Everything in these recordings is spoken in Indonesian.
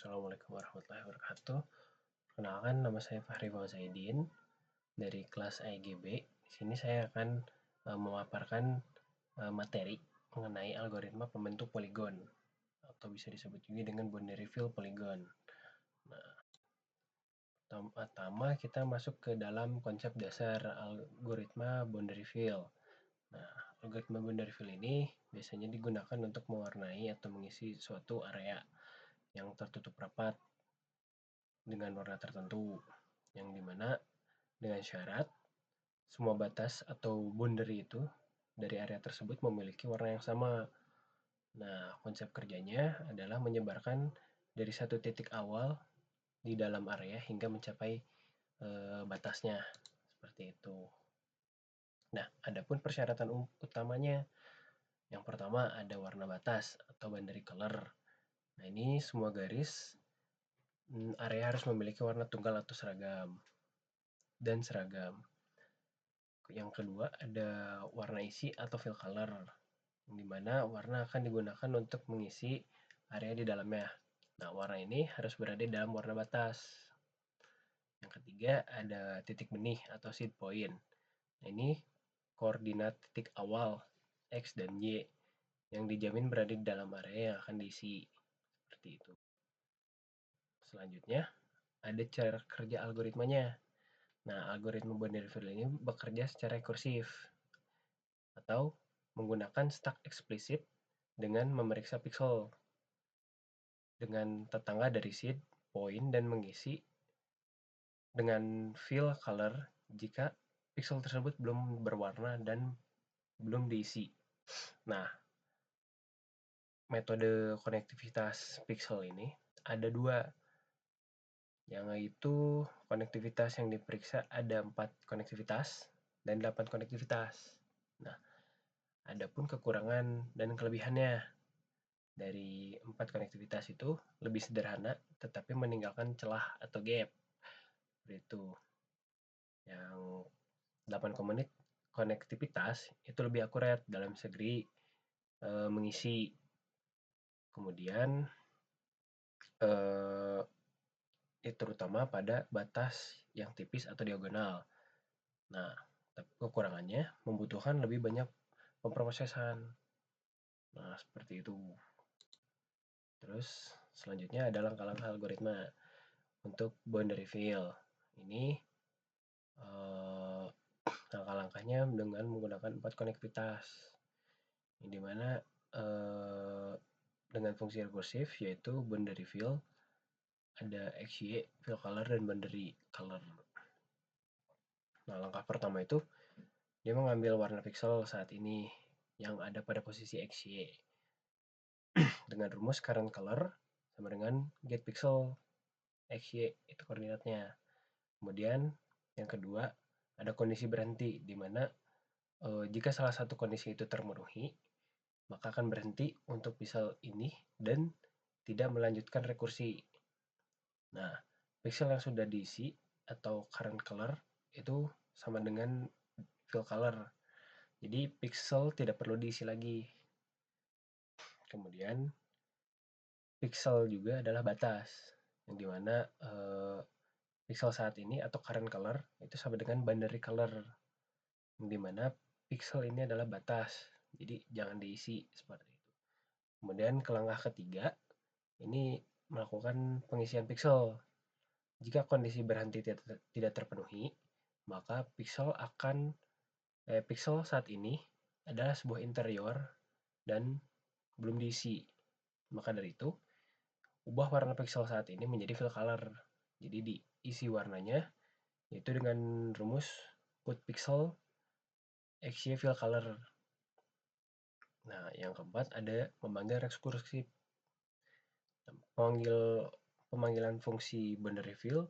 Assalamualaikum warahmatullahi wabarakatuh. Perkenalkan, nama saya Fahri Fauzaidin dari kelas IGB. Di sini saya akan memaparkan materi mengenai algoritma pembentuk poligon atau bisa disebut juga dengan boundary fill polygon. Nah, pertama kita masuk ke dalam konsep dasar algoritma boundary fill. Nah, algoritma boundary fill ini biasanya digunakan untuk mewarnai atau mengisi suatu area yang tertutup rapat dengan warna tertentu, yang dimana dengan syarat semua batas atau boundary itu dari area tersebut memiliki warna yang sama. Nah, konsep kerjanya adalah menyebarkan dari satu titik awal di dalam area hingga mencapai batasnya, seperti itu. Nah, adapun persyaratan utamanya, yang pertama ada warna batas atau boundary color. Nah, ini semua garis area harus memiliki warna tunggal atau seragam dan seragam. Yang kedua ada warna isi atau fill color, di mana warna akan digunakan untuk mengisi area di dalamnya. Nah, warna ini harus berada dalam warna batas. Yang ketiga ada titik benih atau seed point. Nah, ini koordinat titik awal X dan Y yang dijamin berada di dalam area yang akan diisi. Seperti itu. Selanjutnya ada cara kerja algoritmanya. Nah, algoritma boundary fill ini bekerja secara rekursif atau menggunakan stack eksplisit dengan memeriksa pixel dengan tetangga dari seed, point, dan mengisi dengan fill color jika pixel tersebut belum berwarna dan belum diisi. Nah, metode konektivitas pixel ini ada dua, yang itu konektivitas yang diperiksa ada 4 konektivitas dan 8 konektivitas. Nah, adapun kekurangan dan kelebihannya dari 4 konektivitas itu lebih sederhana tetapi meninggalkan celah atau gap. Itu yang 8 konektivitas itu lebih akurat dalam segi mengisi. Kemudian terutama pada batas yang tipis atau diagonal. Nah, kekurangannya membutuhkan lebih banyak pemrosesan. Nah, seperti itu. Terus selanjutnya ada langkah-langkah algoritma untuk boundary fill. Ini langkah-langkahnya dengan menggunakan 4 konektivitas, yang dimana dengan fungsi rekursif yaitu boundary fill, ada XY, fill color, dan boundary color. Nah, langkah pertama itu dia mengambil warna pixel saat ini yang ada pada posisi XY dengan rumus current color sama dengan get pixel XY, itu koordinatnya. Kemudian yang kedua ada kondisi berhenti, di mana jika salah satu kondisi itu termenuhi, maka akan berhenti untuk pixel ini dan tidak melanjutkan rekursi. Nah, pixel yang sudah diisi atau current color itu sama dengan fill color. Jadi pixel tidak perlu diisi lagi. Kemudian pixel juga adalah batas, yang dimana pixel saat ini atau current color itu sama dengan boundary color, yang dimana pixel ini adalah batas, jadi jangan diisi seperti itu. Kemudian ke langkah ketiga, ini melakukan pengisian pixel. Jika kondisi berhenti tidak terpenuhi, maka pixel saat ini adalah sebuah interior dan belum diisi. Maka dari itu, ubah warna pixel saat ini menjadi fill color. Jadi diisi warnanya yaitu dengan rumus put pixel XY fill color. Nah, yang keempat ada memanggil rekursif. Pemanggilan fungsi boundary fill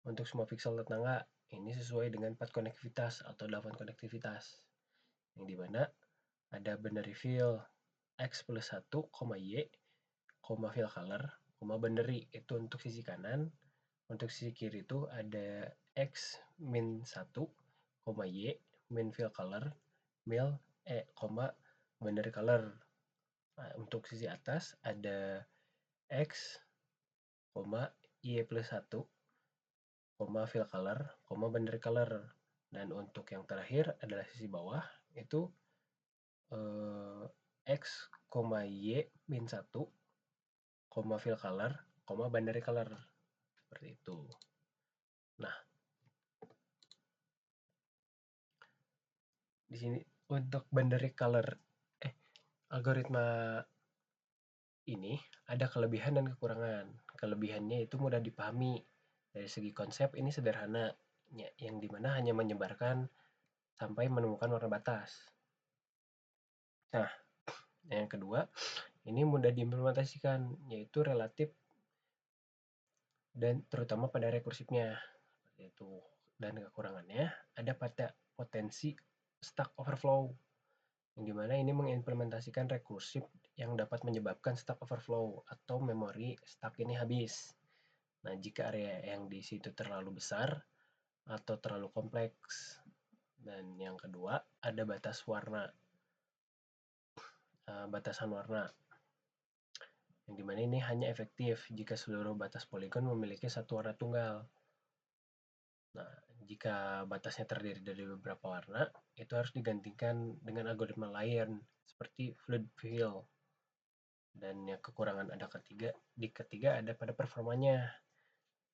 untuk semua pixel tetangga ini sesuai dengan 4 konektivitas atau 8 konektivitas, yang dimana ada boundary fill X plus 1, Y, fill color, boundary itu untuk sisi kanan. Untuk sisi kiri itu ada X min 1, Y, min fill color, boundary color. Nah, untuk sisi atas ada X IE plus 1, fill color, boundary color. Dan untuk yang terakhir adalah sisi bawah, itu X, Y min 1, fill color, boundary color. Seperti itu. Nah, di sini untuk boundary color algoritma ini ada kelebihan dan kekurangan. Kelebihannya itu mudah dipahami. Dari segi konsep ini sederhana, yang dimana hanya menyebarkan sampai menemukan warna batas. Nah, yang kedua, ini mudah diimplementasikan, yaitu relatif dan terutama pada rekursifnya. Itu. Dan kekurangannya ada pada potensi stack overflow, yang dimana ini mengimplementasikan rekursif yang dapat menyebabkan stack overflow atau memori stack ini habis. Nah, jika area yang di situ terlalu besar atau terlalu kompleks. Dan yang kedua, ada batasan warna, yang dimana ini hanya efektif jika seluruh batas poligon memiliki satu warna tunggal. Nah, jika batasnya terdiri dari beberapa warna, itu harus digantikan dengan algoritma lain seperti fluid fill. Dan yang kekurangan ketiga ada pada performanya.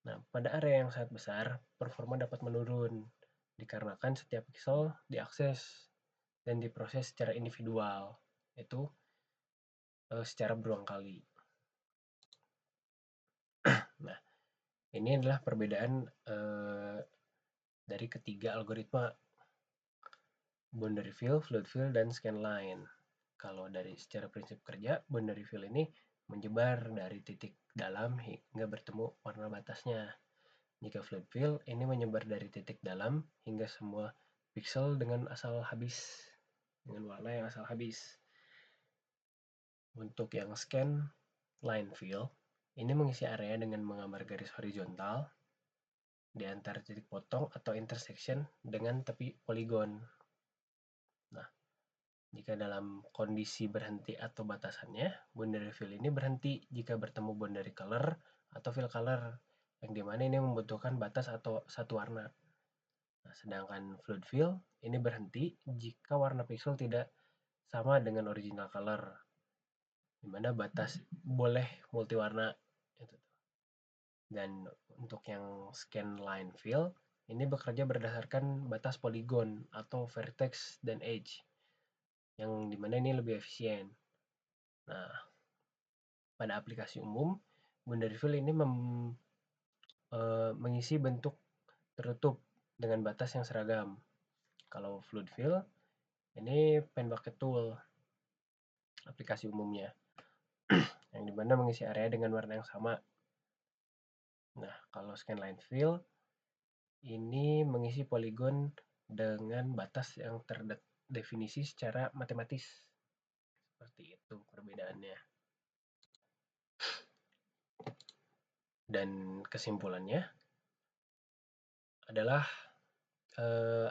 Nah, pada area yang sangat besar, performa dapat menurun dikarenakan setiap pixel diakses dan diproses secara individual, itu secara berulang kali. Nah, ini adalah perbedaan dari ketiga algoritma, boundary fill, fluid fill, dan scanline. Kalau dari secara prinsip kerja, boundary fill ini menyebar dari titik dalam hingga bertemu warna batasnya. Jika fluid fill, ini menyebar dari titik dalam hingga semua pixel dengan warna yang asal habis. Untuk yang scan line fill, ini mengisi area dengan menggambar garis horizontal di antara titik potong atau intersection dengan tepi poligon. Nah, jika dalam kondisi berhenti atau batasannya, boundary fill ini berhenti jika bertemu boundary color atau fill color, yang dimana ini membutuhkan batas atau satu warna. Nah, sedangkan fluid fill ini berhenti jika warna pixel tidak sama dengan original color, dimana batas boleh multiwarna. Dan untuk yang scan line fill, ini bekerja berdasarkan batas poligon atau vertex dan edge, yang dimana ini lebih efisien. Nah, pada aplikasi umum, boundary fill ini mengisi bentuk tertutup dengan batas yang seragam. Kalau fluid fill, ini pen bucket tool, aplikasi umumnya, yang dimana mengisi area dengan warna yang sama. Nah, kalau scanline fill, ini mengisi poligon dengan batas yang terdefinisi secara matematis. Seperti itu perbedaannya. Dan kesimpulannya adalah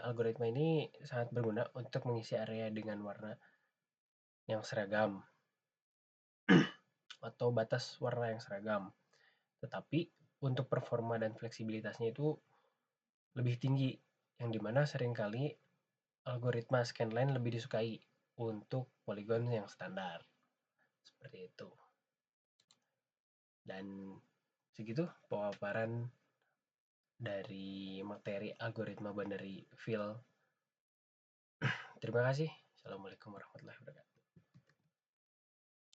algoritma ini sangat berguna untuk mengisi area dengan warna yang seragam atau batas warna yang seragam. Tetapi untuk performa dan fleksibilitasnya itu lebih tinggi, yang dimana seringkali algoritma scanline lebih disukai untuk poligon yang standar. Seperti itu. Dan segitu pemaparan dari materi algoritma boundary fill. Terima kasih. Assalamualaikum warahmatullahi wabarakatuh.